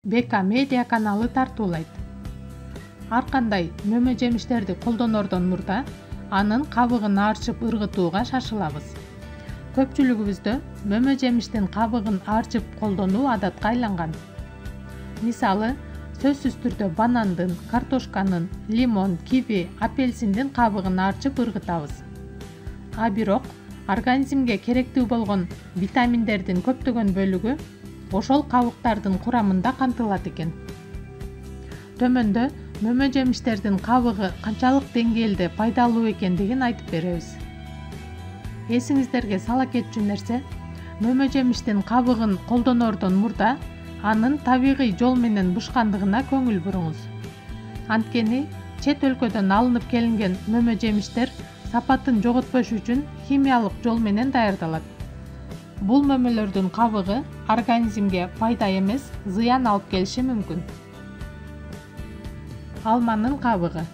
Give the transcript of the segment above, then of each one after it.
БК Медиа каналы тартуулайт. Ар кандай мөмө жемиштерди колдонордон мурда анын кабыгын арчып ыргытууга шашылабыз. Көпчүлүгүбүздө мөмө жемиштин кабыгын арчып колдонуу адатка айланган. Мисалы, сөзсүз түрдө банандын, картошканын, лимон, киви, апельсиндин кабыгын арчып ыргытабыз. А бирок организмге керектүү болгон витаминдердин көптөгөн бөлүгү ошол кабыктардын курамында камтылат экен. Төмөндө мөмө жемиштердин кабыгы канчалык деңгээлде пайдалуу экендигин айтып беребиз. Эсиңиздерге сала кетчү нерсе, мөмө жемиштин кабыгын колдонордон мурда анын табигый жол менен бышкандыгына көңүл буруңуз. Анткени чет өлкөдөн алынып келинген мөмө жемиштер сапатын жоготпош үчүн химиялык жол менен даярдалат. Бул мөмөлөрдүн кабыгы организмге пайда эмес, зыян алып келиши мүмкүн. Алманын кабыгы.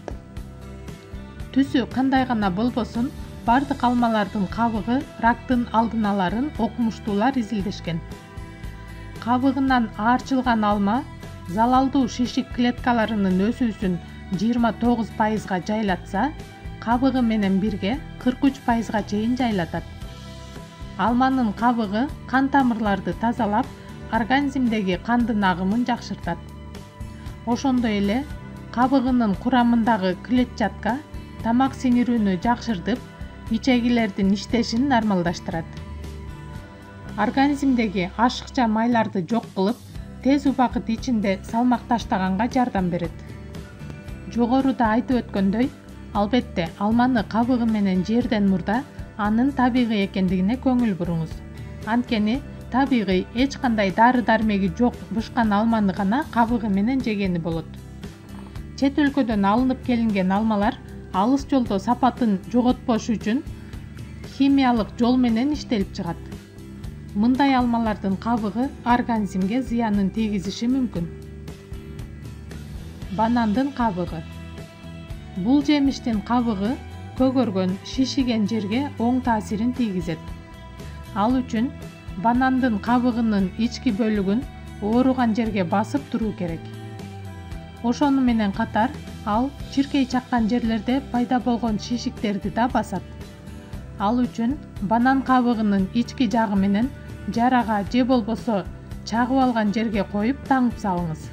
Түсү кандай гана болбосун, бардык алмалардын кабыгы рактын алдын аларын окумуштуулар изилдешкен. Кабыгынан аарчылган алма залалдуу шишик клеткаларынын өсүүсүн 29%га жайлатса, кабыгы менен бирге 43%га чейин жайлатат. Алманын кабыгы кан тамырларды тазалап, организмдеги кандын агымын жакшыртат. Ошондой эле кабыгынын курамындагы клетчатка тамак сиңирүүнү жакшыртып, ичегилердин иштешин нормалдаштырат. Организмдеги ашыкча майларды жок кылып, тез убакыт ичинде салмак таштаганга жардам берет. Жогоруда айтып өткөндөй, албетте алманы кабыгы менен жеерден мурда анын табигый экендигине көңүл буруңуз. Анткени табигый эч кандай дары-дармеги жок бышкан алманы гана кабыгы менен жегени болот. Чет өлкөдөн алынып келинген алмалар алыс жолдо сапатын жоготпош үчүн химиялык жол менен иштелип чыгат. Мындай алмалардын кабыгы организмге зыянын тийгизиши мүмкүн. Банандын кабыгы. Бул жемиштин кабыгы көгөргөн, шишиген жерге оң таасирин тийгизет. Ал үчүн банандын кабыгынын ички бөлүгүн ооруган жерге басып туруу керек. Ошону менен катар, ал чиркей чаккан жерлерде пайда болгон шишиктерди да басат. Ал үчүн банан кабыгынын ички жагы менен жарага же болбосо чагып алган жерге коюп таңып салыңыз.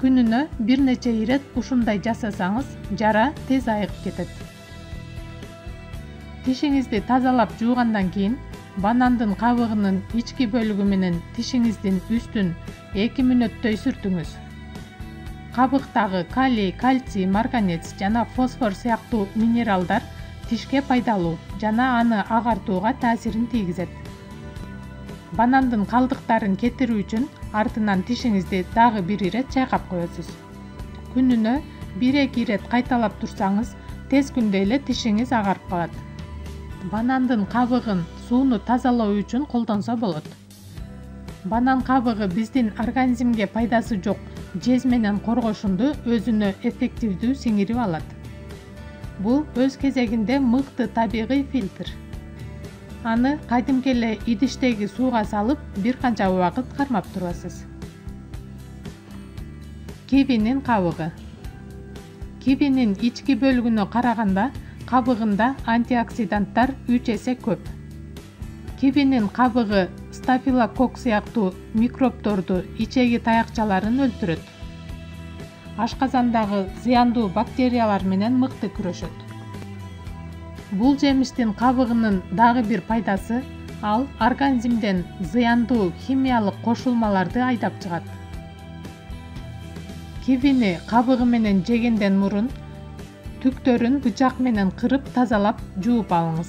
Күнүнө бир нече ирет ушундай жасасаңыз, жара тез айыгып кетет. Тишиңизди тазалап жуугандан кийин банандын кабыгынын ички бөлүгү менен тишиңиздин үстүн 2 мүнөттөй сүртүңүз. Кабыктагы калий, кальций, марганец жана фосфор сыяктуу минералдар тишке пайдалуу жана аны агартууга таасирин тийгизет. Банандын калдыктарын кетирүү үчүн артынан тишиңизди дагы бир ирет чайкап коесуз. Күнүнө 1-2 ирет кайталап турсаңыз, тез күндө эле тишиңиз агарып калат. Банандын кабыгын сууну тазалоо үчүн колдонсо болот. Банан кабыгы биздин организмге пайдасы жок жез менен коргошунду өзүнө эффективдүү сиңирип алат. Бул өз кезегинде мыкты табигый фильтр. Аны кадимки эле идиштеги сууга салып, бир канча убакыт кармап турасыз. Кивинин кабыгы. Кивинин ички бөлүгүнө караганда кабыгында антиоксиданттар 3 эсе көп. Кивинин кабыгы стафилококк сыяктуу микробторду, ичеги таякчаларын өлтүрөт. Ашказандагы зыяндуу бактериялар менен мыкты күрөшөт. Бул жемиштин кабыгынын дагы бир пайдасы, ал организмден зыяндуу химиялык кошулмаларды айдап чыгат. Кивини кабыгы менен жегенден мурун түктөрүн бычак менен кырып тазалап жууп алыңыз.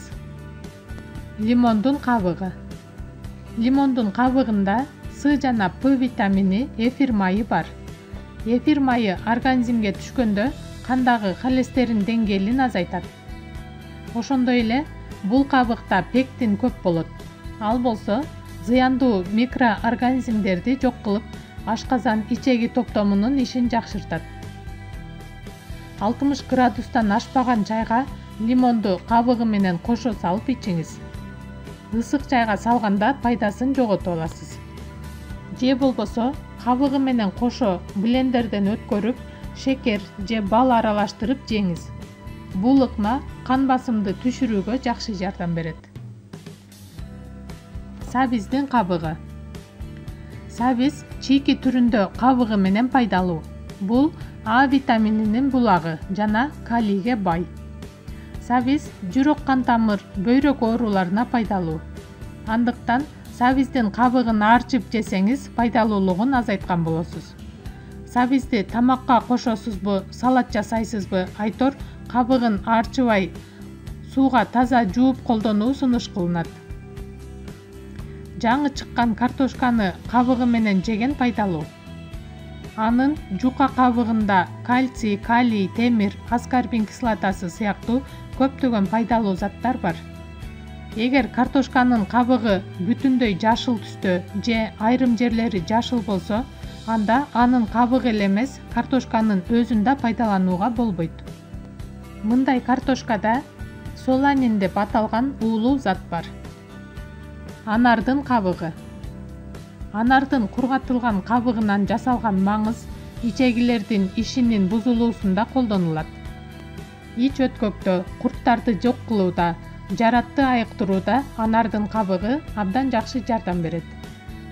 Лимондун кабыгы. Лимондун кабыгында С жана П витамини, эфир майы бар. Эфир майы организмге түшкөндө кандагы холестерин деңгээлин азайтат. Ошондой эле бул кабыкта пектин көп болот. Ал болсо зыяндуу микроорганизмдерди жок кылып, ашказан ичеги топтомунун ишин жакшыртат. 60 градустан ашпаган чайга лимонду кабыгы менен кошо салып ичиңиз. Ысык чайга салганда пайдасын жогото аласыз. Же болбосо Кабыгы менен кошо блендерден өткөрүп, шекер же бал аралаштырып жеңиз. Бул ыкма кан басымды түшүрүүгө жакшы жардам берет. Сабиздин кабыгы. Сабиз чийки түрүндө кабыгы менен пайдалуу. Бул А витамининин булагы жана калийге бай. Сабиз жүрөк кан тамыр, бөйрөк ооруларына пайдалуу. Андыктан сабиздин кабыгын арчып жесеңиз пайдалуулугун азайткан болосуз. Сабизди тамакка кошосузбу, салат жасайсызбы, айтор кабыгын арчыбай сууга таза жууп колдонуу сунуш кылынат. Жаңы чыккан картошканы кабыгы менен жеген пайдалуу. Анын жука кабыгында кальций, калий, темир, аскорбин кислотасы сыяктуу көптөгөн пайдалуу заттар бар. Эгер картошканын кабыгы бүтүндөй жашыл түстө же айрым жерлери жашыл болсо, анда анын кабыгы эле эмес, картошканын өзүн да пайдаланууга болбойт. Мындай картошкада соланин деп аталган уулуу зат бар. Анардын кабыгы. Анардын кургатылган кабыгынан жасалган маңыз ичегилердин ишинин бузулуусунда колдонулат. Ич өткөктө, курттарды жок кылууда, жаратты айыктырууда анардын кабыгы абдан жакшы жардам берет.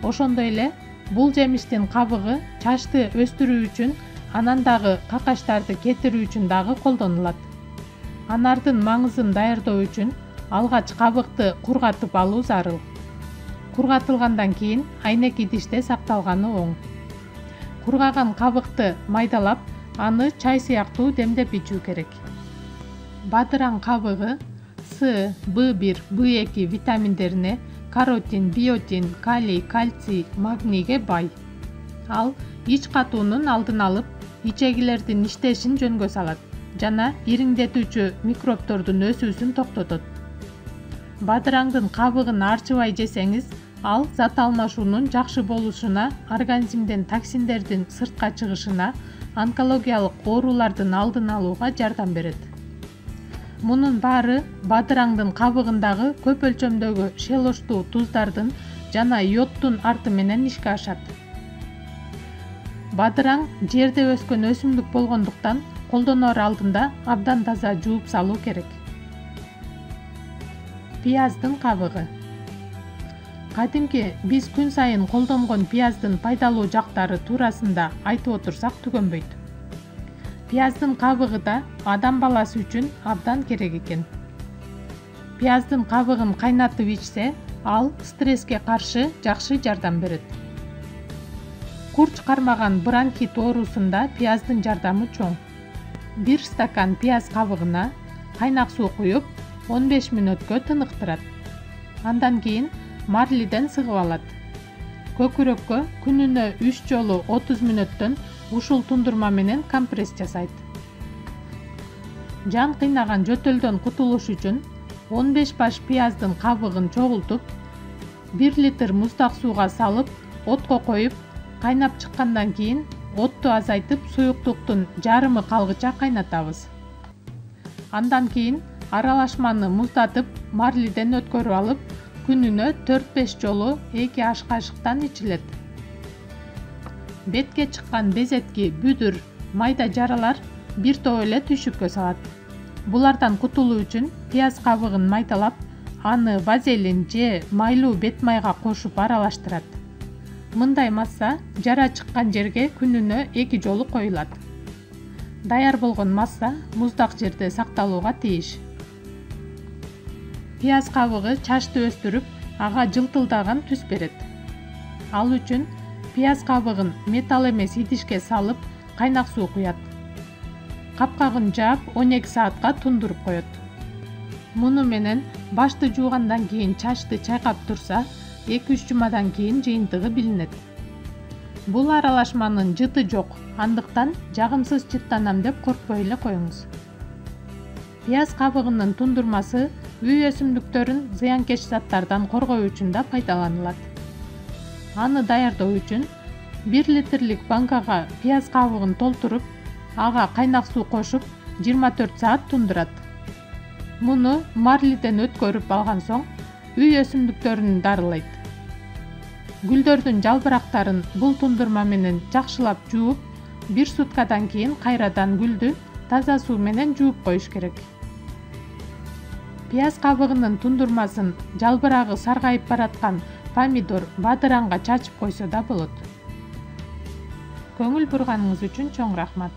Ошондой эле бул жемиштин кабыгы чачты өстүрүү үчүн, анан дагы какачтарды кетирүү үчүн дагы колдонулат. Анардын маңызын даярдоо үчүн алгач кабыкты кургатып алуу зарыл. Кургатылгандан кийин айнек идиште сакталганы оң. Кургаган кабыкты майдалап, аны чай сыяктуу демдеп ичүү керек. Бадыраң кабыгы С, В1, В2 витаминдерине, каротин, биотин, калий, кальций, магнийге бай. Ал ич катуунун алдын алып, ичегилердин иштешин жөнгө салат жана ириңдетүүчү микробтордун өсүүсүн токтотот. Бадыраңдын кабыгын арчыбай жесеңиз, ал зат алмашуунун жакшы болушуна, организмден токсиндердин сыртка чыгышына, онкологиялык оорулардын алдын алууга жардам берет. Мунун баары бадыраңдын кабыгындагы көп өлчөмдөгү шелоштуу туздардын жана йодтун арты менен ишке ашат. Бадыраң жерде өскөн өсүмдүк болгондуктан колдоноор алдында абдан таза жууп салуу керек. Пияздын кабыгы. Кадимки биз күн сайын колдонгон пияздын пайдалуу жактары туурасында айтып отурсак түгөнбөйт. Пияздын кабыгы да адам баласы үчүн абдан керек экен. Пияздын кабыгын кайнатып ичсе, ал стресске каршы жакшы жардам берет. Курч кармаган бронхит оорусунда пияздын жардамы чоң. 1 стакан пияз кабыгына кайнак суу куюп, 15 мүнөткө тыныктырат. Андан кийин марлиден сыгып алат. Көкүрөккө күнүнө 3 жолу 30 мүнөттөн ушул тундурма менен компресс жасайт. Жан кыйнаган жөтөлдөн кутулуш үчүн 15 баш пияздын кабыгын чогултуп, 1 литр муздак сууга салып, отко коюп, кайнап чыккандан кийин отту азайтып, суюктуктун жарымы калгыча кайнатабыз. Андан кийин аралашманы муздатып, марлиден өткөрүп алып, күнүнө 4-5 жолу 2 аш кашыктан ичилет. Бетке чыккан безетки, бүдүр, майда жаралар бир топ эле түйшүккө салат. Булардан кутулуу үчүн пияз кабыгын майдалап, аны вазелин же майлуу бет майга кошуп аралаштырат. Мындай масса жара чыккан жерге күнүнө 2 жолу коюлат. Даяр болгон масса муздак жерде сакталууга тийиш. Пияз кабыгы чачты өстүрүп, ага жылтылдаган түс берет. Ал үчүн пияз кабыгын металл эмес идишке салып, кайнак суу куят. Капкагын жаап 12 саатка тундуруп коет. Муну менен башты жуугандан кийин чачты чайкап турса, 2-3 жумадан кийин жыйынтыгы билинет. Бул аралашманын жыты жок, андыктан жагымсыз жыттанам деп коркпой эле коюңуз. Пияз кабыгынын тундурмасы үй өсүмдүктөрүн зыянкеч заттардан коргоо үчүн да пайдаланылат. Аны даярдоо үчүн 1 литрлик банкага пияз кабыгын толтуруп, ага кайнак суу кошуп 24 саат тундурат. Муну марлиден өткөрүп алган соң үй өсүмдүктөрүн дарылайт. Гүлдөрдүн жалбырактарын бул тундурма менен жакшылап жууп, 1 суткадан кийин кайрадан гүлдү таза суу менен жууп коюш керек. Пияз кабыгынын тундурмасын жалбырагы саргайып бараткан помидор, бадыранга чачып койсо да болот. Көңүл бурганыңыз үчүн чоң рахмат.